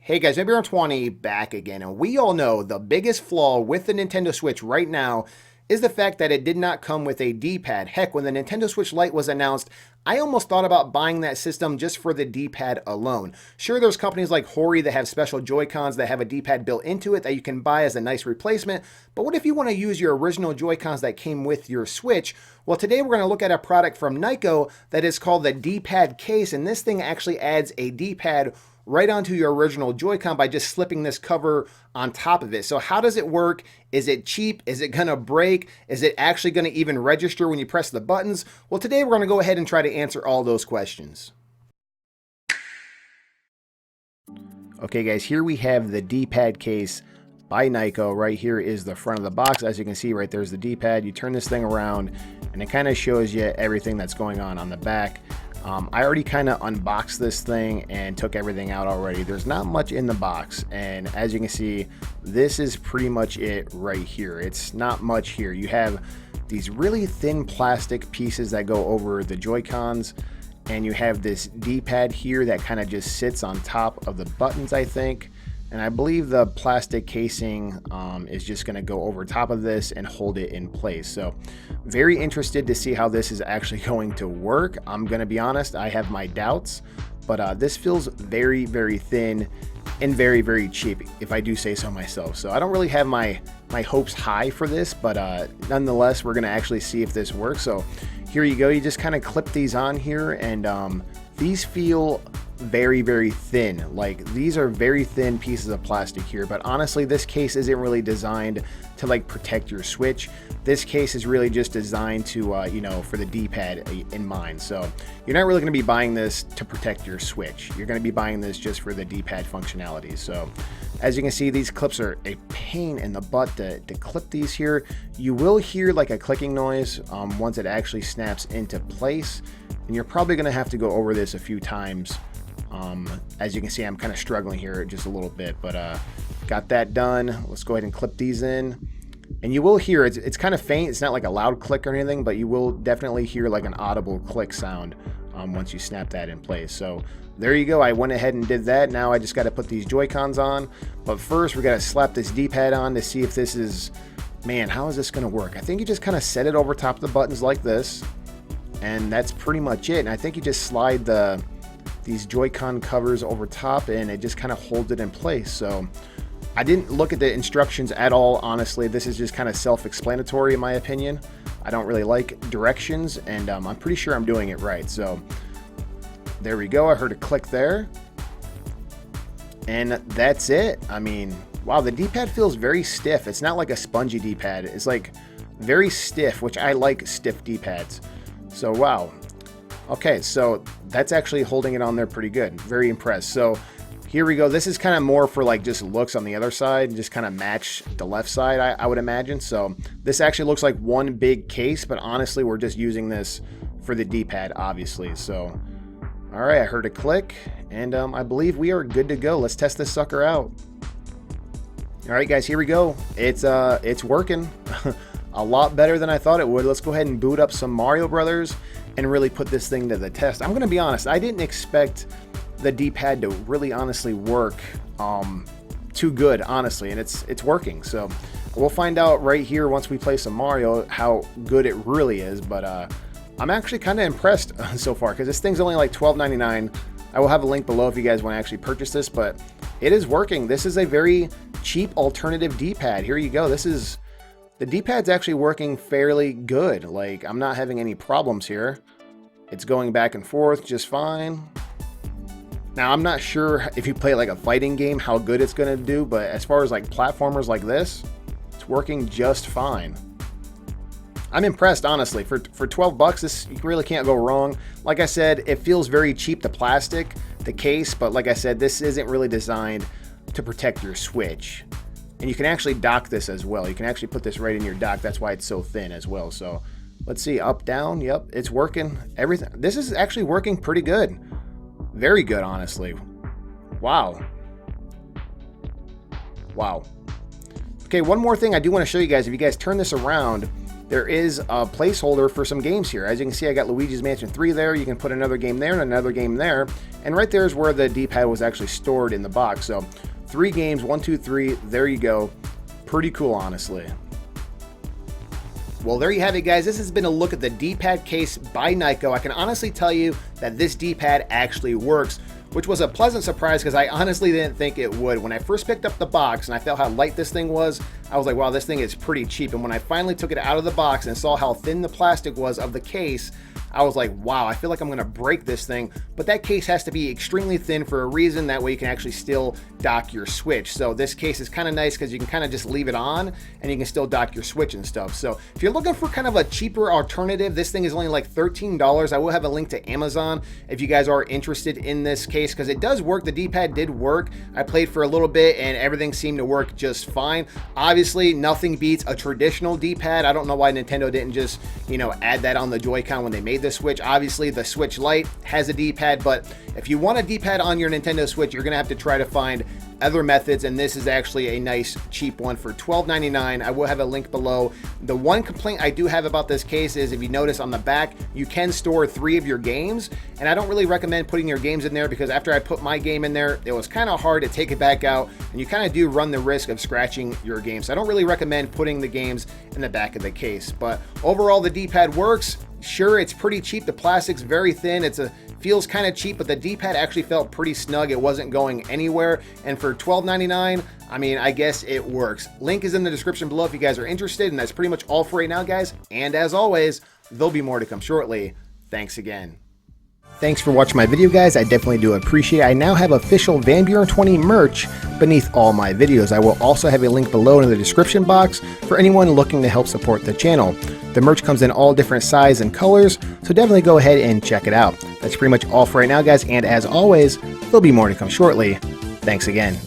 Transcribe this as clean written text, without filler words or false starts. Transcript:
Hey guys, Maybe 20 back again, and we all know the biggest flaw with the Nintendo Switch right now is the fact that it did not come with a D-pad. Heck, when the Nintendo Switch Lite was announced, I almost thought about buying that system just for the D-pad alone. Sure, there's companies like Hori that have special Joy-Cons that have a D-pad built into it that you can buy as a nice replacement, but what if you want to use your original Joy-Cons that came with your Switch? Well, today we're going to look at a product from Nyko that is called the D-pad case, and this thing actually adds a D-pad right onto your original Joy-Con by just slipping this cover on top of it. So how does it work? Is it cheap? Is it gonna break? Is it actually gonna even register when you press the buttons? Well, today we're gonna go ahead and try to answer all those questions. Okay guys, here we have the D-pad case by Nyko. Right here is the front of the box. As you can see, right there's the D-pad. You turn this thing around and it kind of shows you everything that's going on the back. I already kind of unboxed this thing and took everything out already. There's not much in the box, and as you can see, this is pretty much it right here. It's not much here. You have these really thin plastic pieces that go over the Joy-Cons, and you have this D-pad here that kind of just sits on top of the buttons, I think. And I believe the plastic casing is just going to go over top of this and hold it in place. So very interested to see how this is actually going to work. I'm going to be honest, I have my doubts, but this feels very, very thin and very, very cheap, if I do say so myself. So I don't really have my hopes high for this, but nonetheless, we're going to actually see if this works. So here you go. You just kind of clip these on here, and these feel very, very thin. Like, these are very thin pieces of plastic here, but honestly this case isn't really designed to like protect your Switch. This case is really just designed to you know, for the D-pad in mind. So you're not really going to be buying this to protect your Switch. You're going to be buying this just for the D-pad functionality. So as you can see, these clips are a pain in the butt to clip these here. You will hear like a clicking noise once it actually snaps into place, and you're probably going to have to go over this a few times. As you can see, I'm kind of struggling here just a little bit, but got that done. Let's go ahead and clip these in, and you will hear it's kind of faint. It's not like a loud click or anything, but you will definitely hear like an audible click sound once you snap that in place. So there you go. I went ahead and did that. Now I just got to put these Joy-Cons on, but first we got to slap this D-pad on to see if this is, man, how is this going to work? I think you just kind of set it over top of the buttons like this, and that's pretty much it. And I think you just slide these Joy-Con covers over top, and it just kind of holds it in place. So I didn't look at the instructions at all, honestly. This is just kind of self-explanatory in my opinion. I don't really like directions, and I'm pretty sure I'm doing it right. So there we go. I heard a click there, and that's it. I mean, wow, the D-pad feels very stiff. It's not like a spongy D-pad. It's like very stiff, which I like stiff D-pads. So wow. Okay, so that's actually holding it on there pretty good. Very impressed. So here we go. This is kind of more for like just looks on the other side and just kind of match the left side, I would imagine. So this actually looks like one big case, but honestly, we're just using this for the D-pad, obviously. So, all right, I heard a click, and I believe we are good to go. Let's test this sucker out. All right, guys, here we go. It's working a lot better than I thought it would. Let's go ahead and boot up some Mario Brothers and really put this thing to the test. I'm gonna be honest, I didn't expect the D-pad to really honestly work too good, honestly, and it's working. So we'll find out right here once we play some Mario how good it really is, but I'm actually kind of impressed so far, because this thing's only like $12.99. I will have a link below if you guys want to actually purchase this, but it is working. This is a very cheap alternative D-pad. Here you go. The D-pad's actually working fairly good. Like, I'm not having any problems here. It's going back and forth just fine. Now, I'm not sure if you play like a fighting game how good it's going to do, but as far as like platformers like this, it's working just fine. I'm impressed, honestly. For 12 bucks, this, you really can't go wrong. Like I said, it feels very cheap, the plastic, the case, but like I said, this isn't really designed to protect your Switch. And you can actually dock this as well. You can actually put this right in your dock. That's why it's so thin as well. So let's see, up, down. Yep, it's working. Everything. This is actually working pretty good. Very good, honestly. Wow. Wow. Okay, one more thing I do want to show you guys. If you guys turn this around, there is a placeholder for some games here. As you can see, I got Luigi's Mansion 3 there. You can put another game there and another game there. And right there is where the D-pad was actually stored in the box. So 3 games, 1, 2, 3, there you go. Pretty cool, honestly. Well, there you have it, guys. This has been a look at the D-pad case by Nyko. I can honestly tell you that this D-pad actually works, which was a pleasant surprise because I honestly didn't think it would. When I first picked up the box and I felt how light this thing was, I was like, wow, this thing is pretty cheap. And when I finally took it out of the box and saw how thin the plastic was of the case, I was like, wow, I feel like I'm gonna break this thing. But that case has to be extremely thin for a reason. That way you can actually still dock your Switch. So this case is kind of nice because you can kind of just leave it on and you can still dock your Switch and stuff. So if you're looking for kind of a cheaper alternative, this thing is only like $13. I will have a link to Amazon if you guys are interested in this case, because it does work. The D-pad did work. I played for a little bit and everything seemed to work just fine. Obviously, nothing beats a traditional D-pad. I don't know why Nintendo didn't just, you know, add that on the Joy-Con when they made the Switch. Obviously, the Switch Lite has a D-pad, but if you want a D-pad on your Nintendo Switch, you're gonna have to try to find other methods, and this is actually a nice cheap one for $12.99. I will have a link below. The one complaint I do have about this case is, if you notice on the back, you can store 3 of your games, and I don't really recommend putting your games in there because after I put my game in there, it was kind of hard to take it back out, and you kind of do run the risk of scratching your game. So I don't really recommend putting the games in the back of the case. But overall, the D-pad works. Sure, it's pretty cheap. The plastic's very thin. Feels kind of cheap, but the D-pad actually felt pretty snug. It wasn't going anywhere. And for $12.99, I mean, I guess it works. Link is in the description below if you guys are interested. And that's pretty much all for right now, guys. And as always, there'll be more to come shortly. Thanks again. Thanks for watching my video, guys. I definitely do appreciate it. I now have official Van Buren 20 merch beneath all my videos. I will also have a link below in the description box for anyone looking to help support the channel. The merch comes in all different sizes and colors, so definitely go ahead and check it out. That's pretty much all for right now, guys, and as always, there'll be more to come shortly. Thanks again.